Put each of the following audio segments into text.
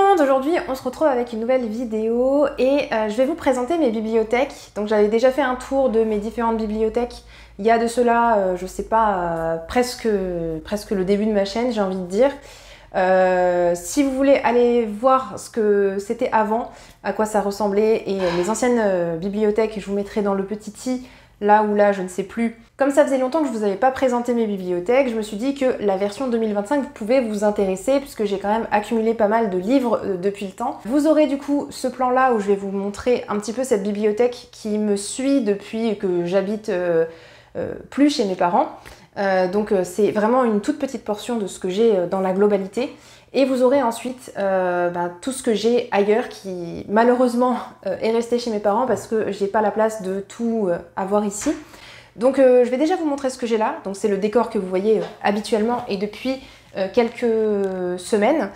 monde, aujourd'hui on se retrouve avec une nouvelle vidéo et je vais vous présenter mes bibliothèques. Donc j'avais déjà fait un tour de mes différentes bibliothèques il y a de cela, je sais pas, presque le début de ma chaîne, j'ai envie de dire. Si vous voulez aller voir ce que c'était avant, à quoi ça ressemblait et mes anciennes bibliothèques, je vous mettrai dans le petit i, là ou là, je ne sais plus. Comme ça faisait longtemps que je ne vous avais pas présenté mes bibliothèques, je me suis dit que la version 2025 pouvait vous intéresser puisque j'ai quand même accumulé pas mal de livres depuis le temps. Vous aurez du coup ce plan-là où je vais vous montrer un petit peu cette bibliothèque qui me suit depuis que j'habite plus chez mes parents. Donc c'est vraiment une toute petite portion de ce que j'ai dans la globalité. Et vous aurez ensuite tout ce que j'ai ailleurs qui malheureusement est resté chez mes parents parce que j'ai pas la place de tout avoir ici. Donc je vais déjà vous montrer ce que j'ai là. Donc c'est le décor que vous voyez habituellement et depuis quelques semaines.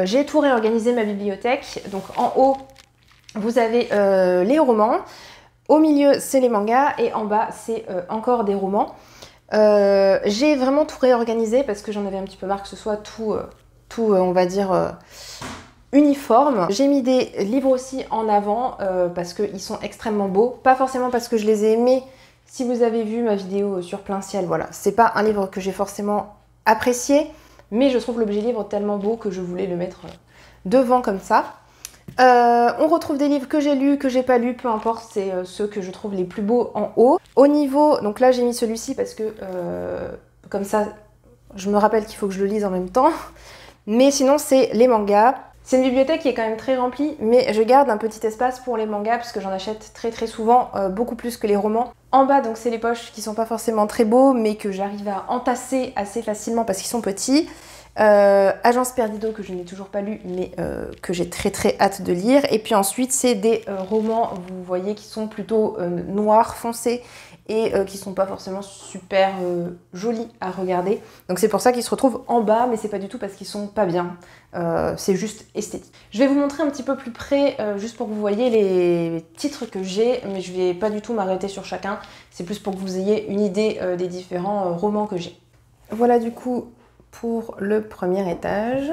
J'ai tout réorganisé ma bibliothèque. Donc en haut vous avez les romans, au milieu c'est les mangas et en bas c'est encore des romans. J'ai vraiment tout réorganisé parce que j'en avais un petit peu marre que ce soit tout on va dire uniforme. J'ai mis des livres aussi en avant parce qu'ils sont extrêmement beaux, pas forcément parce que je les ai aimés. Si vous avez vu ma vidéo sur Plein Ciel, voilà, c'est pas un livre que j'ai forcément apprécié, mais je trouve l'objet livre tellement beau que je voulais le mettre devant comme ça. On retrouve des livres que j'ai lus, que j'ai pas lus, peu importe, c'est ceux que je trouve les plus beaux en haut. Au niveau, donc là j'ai mis celui-ci parce que comme ça je me rappelle qu'il faut que je le lise en même temps. Mais sinon c'est les mangas. C'est une bibliothèque qui est quand même très remplie, mais je garde un petit espace pour les mangas parce que j'en achète très souvent, beaucoup plus que les romans. En bas donc c'est les poches qui sont pas forcément très beaux, mais que j'arrive à entasser assez facilement parce qu'ils sont petits. Agence Perdido que je n'ai toujours pas lu mais que j'ai très hâte de lire. Et puis ensuite c'est des romans, vous voyez, qui sont plutôt noirs foncés et qui sont pas forcément super jolis à regarder. Donc c'est pour ça qu'ils se retrouvent en bas, mais c'est pas du tout parce qu'ils sont pas bien. C'est juste esthétique. Je vais vous montrer un petit peu plus près, juste pour que vous voyez les titres que j'ai, mais je vais pas du tout m'arrêter sur chacun. C'est plus pour que vous ayez une idée des différents romans que j'ai. Voilà du coup pour le premier étage.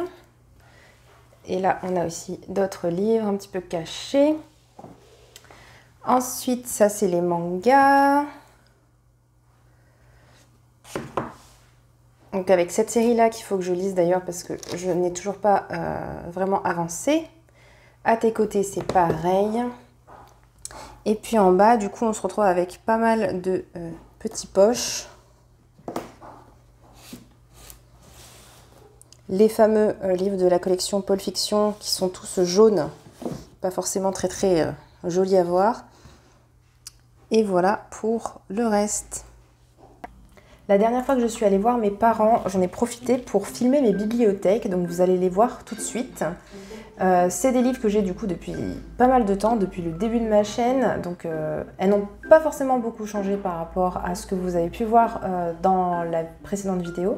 Et là on a aussi d'autres livres un petit peu cachés. Ensuite ça c'est les mangas. Donc avec cette série là qu'il faut que je lise d'ailleurs parce que je n'ai toujours pas vraiment avancé. À tes côtés c'est pareil. Et puis en bas du coup on se retrouve avec pas mal de petits poches. Les fameux livres de la collection Pulp Fiction qui sont tous jaunes, pas forcément très jolis à voir. Et voilà pour le reste. La dernière fois que je suis allée voir mes parents, j'en ai profité pour filmer mes bibliothèques, donc vous allez les voir tout de suite. C'est des livres que j'ai du coup depuis pas mal de temps, depuis le début de ma chaîne, donc elles n'ont pas forcément beaucoup changé par rapport à ce que vous avez pu voir dans la précédente vidéo.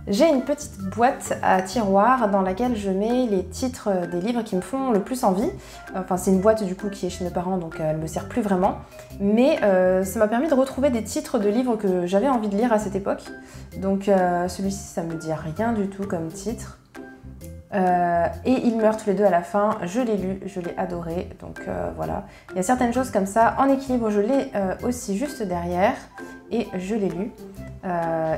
J'ai une petite boîte à tiroirs dans laquelle je mets les titres des livres qui me font le plus envie. Enfin c'est une boîte du coup qui est chez mes parents donc elle me sert plus vraiment. Mais ça m'a permis de retrouver des titres de livres que j'avais envie de lire à cette époque. Donc celui-ci ça me dit rien du tout comme titre. Et ils meurent tous les deux à la fin, je l'ai lu, je l'ai adoré, donc voilà. Il y a certaines choses comme ça en équilibre, je l'ai aussi juste derrière et je l'ai lu.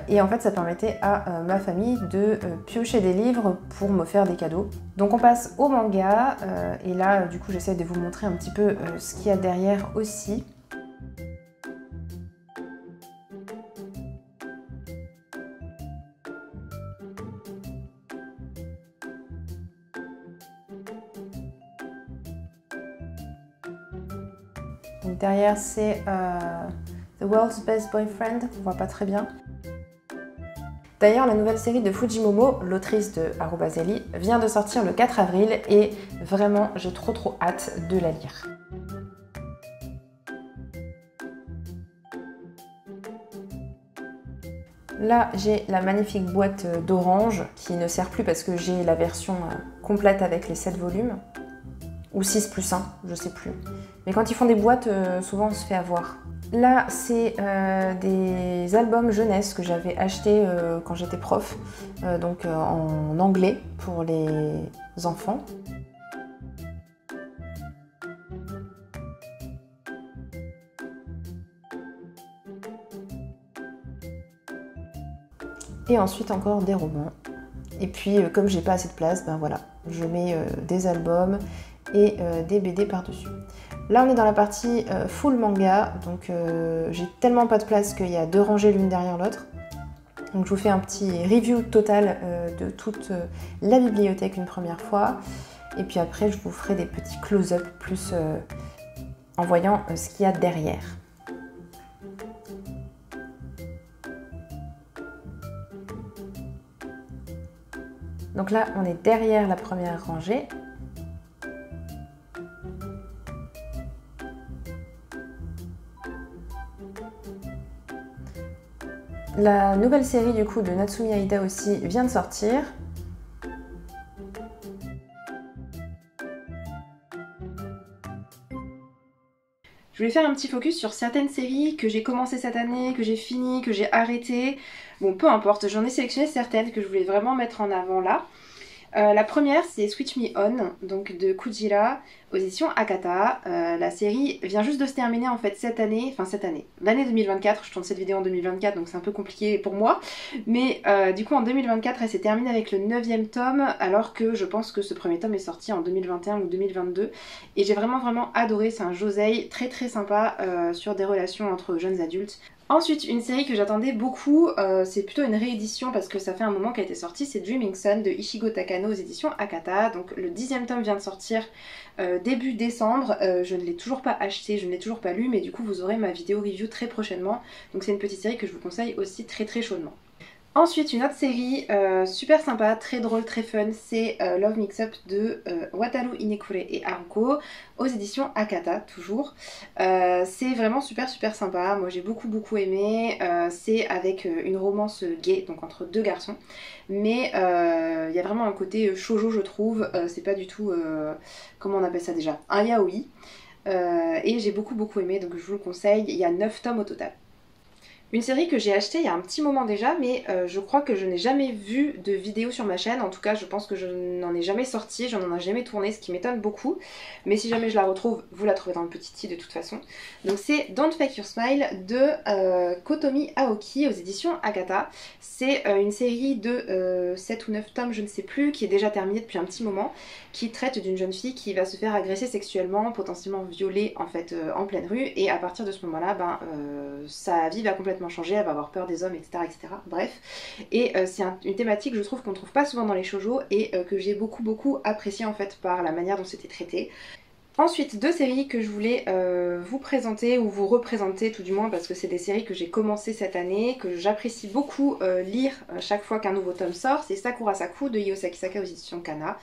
Et en fait ça permettait à ma famille de piocher des livres pour me faire des cadeaux. Donc on passe au manga et là du coup j'essaie de vous montrer un petit peu ce qu'il y a derrière aussi. Donc derrière c'est The World's Best Boyfriend, on voit pas très bien. D'ailleurs la nouvelle série de Fujimomo, l'autrice de Arubazeli, vient de sortir le 4 avril et vraiment j'ai trop hâte de la lire. Là j'ai la magnifique boîte d'Orange qui ne sert plus parce que j'ai la version complète avec les 7 volumes. Ou 6+1, je sais plus. Mais quand ils font des boîtes, souvent on se fait avoir. Là, c'est des albums jeunesse que j'avais achetés quand j'étais prof, donc en anglais pour les enfants. Et ensuite encore des romans. Et puis comme j'ai pas assez de place, ben voilà, je mets des albums et des BD par-dessus. Là on est dans la partie full manga, donc j'ai tellement pas de place qu'il y a 2 rangées l'une derrière l'autre. Donc je vous fais un petit review total de toute la bibliothèque une première fois. Et puis après je vous ferai des petits close-up plus en voyant ce qu'il y a derrière. Donc là, on est derrière la première rangée. La nouvelle série du coup de Natsumi Aida aussi vient de sortir. Je voulais faire un petit focus sur certaines séries que j'ai commencé cette année, que j'ai fini, que j'ai arrêté. Bon, peu importe, j'en ai sélectionné certaines que je voulais vraiment mettre en avant là. La première c'est Switch Me On, donc de Kujira, aux éditions Akata. La série vient juste de se terminer en fait l'année 2024, je tourne cette vidéo en 2024 donc c'est un peu compliqué pour moi, mais du coup en 2024 elle s'est terminée avec le 9e tome, alors que je pense que ce premier tome est sorti en 2021 ou 2022, et j'ai vraiment adoré, c'est un josei très sympa sur des relations entre jeunes adultes. Ensuite, une série que j'attendais beaucoup, c'est plutôt une réédition parce que ça fait un moment qu'elle était sortie, c'est Dreaming Sun de Ichigo Takano aux éditions Akata. Donc le 10e tome vient de sortir début décembre, je ne l'ai toujours pas acheté, je ne l'ai toujours pas lu, mais du coup vous aurez ma vidéo review très prochainement. Donc c'est une petite série que je vous conseille aussi très chaudement. Ensuite, une autre série super sympa, très drôle, très fun, c'est Love Mix-Up de Wataru Inekure et Haruko aux éditions Akata, toujours. C'est vraiment super sympa, moi j'ai beaucoup aimé. C'est avec une romance gay, donc entre 2 garçons, mais il y a vraiment un côté shoujo je trouve, c'est pas du tout, comment on appelle ça déjà, un yaoi. Et j'ai beaucoup aimé, donc je vous le conseille, il y a 9 tomes au total. Une série que j'ai achetée il y a un petit moment déjà, mais je crois que je n'ai jamais vu de vidéo sur ma chaîne. En tout cas, je pense que je n'en ai jamais sorti, j'en ai jamais tourné, ce qui m'étonne beaucoup. Mais si jamais je la retrouve, vous la trouvez dans le petit i de toute façon. Donc c'est Don't Fake Your Smile de Kotomi Aoki aux éditions Akata. C'est une série de 7 ou 9 tomes, je ne sais plus, qui est déjà terminée depuis un petit moment, qui traite d'une jeune fille qui va se faire agresser sexuellement, potentiellement violée en fait en pleine rue, et à partir de ce moment-là, sa vie va complètement changer, elle va avoir peur des hommes, etc. Bref, et c'est une thématique je trouve qu'on trouve pas souvent dans les shoujo et que j'ai beaucoup apprécié en fait par la manière dont c'était traité. Ensuite, 2 séries que je voulais vous présenter, ou vous représenter tout du moins, parce que c'est des séries que j'ai commencé cette année, que j'apprécie beaucoup lire chaque fois qu'un nouveau tome sort. C'est Sakura Saku de Yosaki Saka aux éditions Kana.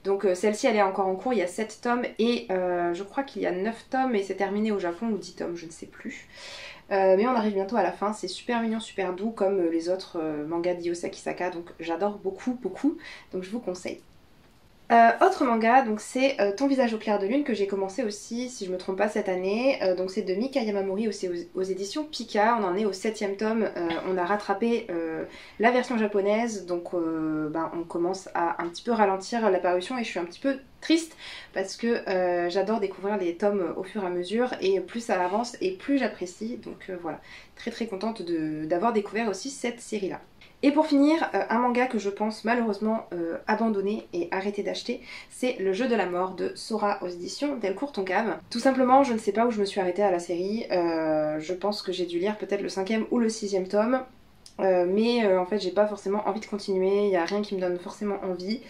Donc celle-ci elle est encore en cours, il y a 7 tomes et je crois qu'il y a 9 tomes et c'est terminé au Japon, ou 10 tomes, je ne sais plus. Mais on arrive bientôt à la fin, c'est super mignon, super doux comme les autres mangas de Yosaki Saka, donc j'adore beaucoup, donc je vous conseille. Autre manga, donc c'est Ton visage au clair de lune que j'ai commencé aussi, si je me trompe pas, cette année. Donc c'est de Mika Yamamori aussi aux éditions Pika. On en est au 7e tome. On a rattrapé la version japonaise, donc on commence à un petit peu ralentir la parution et je suis un petit peu triste parce que j'adore découvrir les tomes au fur et à mesure et plus ça avance et plus j'apprécie. Donc voilà, très contente d'avoir découvert aussi cette série là. Et pour finir, un manga que je pense malheureusement abandonner et arrêter d'acheter, c'est Le jeu de la mort de Sora aux éditions Delcourt Tonkam. Tout simplement, je ne sais pas où je me suis arrêtée à la série, je pense que j'ai dû lire peut-être le 5e ou le 6e tome, mais en fait j'ai pas forcément envie de continuer, il n'y a rien qui me donne forcément envie,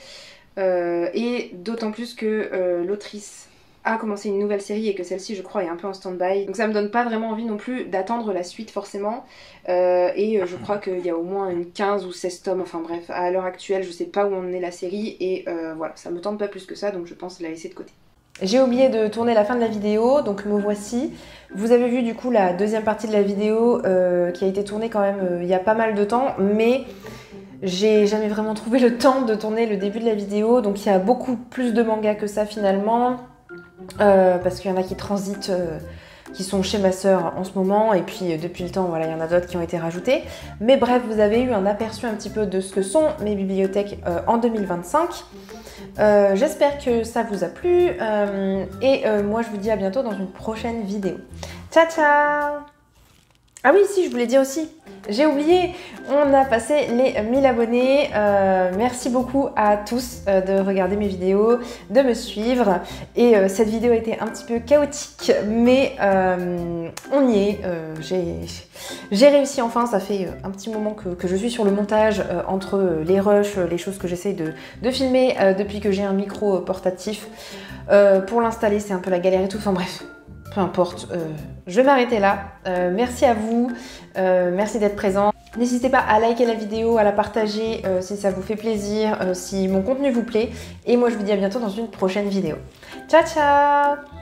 et d'autant plus que l'autrice a commencé une nouvelle série et que celle-ci je crois est un peu en stand-by, donc ça me donne pas vraiment envie non plus d'attendre la suite forcément, et je crois qu'il y a au moins une 15 ou 16 tomes, enfin bref, à l'heure actuelle je sais pas où en est la série et voilà, ça me tente pas plus que ça, donc je pense la laisser de côté. J'ai oublié de tourner la fin de la vidéo, donc me voici. Vous avez vu du coup la deuxième partie de la vidéo qui a été tournée quand même il y a pas mal de temps, mais j'ai jamais vraiment trouvé le temps de tourner le début de la vidéo, donc il y a beaucoup plus de mangas que ça finalement. Parce qu'il y en a qui transitent qui sont chez ma sœur en ce moment, et puis depuis le temps, voilà, il y en a d'autres qui ont été rajoutés. Mais bref, vous avez eu un aperçu un petit peu de ce que sont mes bibliothèques en 2025. J'espère que ça vous a plu, et moi je vous dis à bientôt dans une prochaine vidéo. Ciao ciao! Ah oui, si, je voulais dire aussi, j'ai oublié, on a passé les 1000 abonnés. Merci beaucoup à tous de regarder mes vidéos, de me suivre. Et cette vidéo a été un petit peu chaotique, mais on y est. J'ai réussi enfin, ça fait un petit moment que je suis sur le montage entre les rushs, les choses que j'essaye de filmer depuis que j'ai un micro portatif. Pour l'installer, c'est un peu la galère et tout, enfin bref. Peu importe, je vais m'arrêter là. Merci à vous, merci d'être présent. N'hésitez pas à liker la vidéo, à la partager si ça vous fait plaisir, si mon contenu vous plaît. Et moi je vous dis à bientôt dans une prochaine vidéo. Ciao ciao!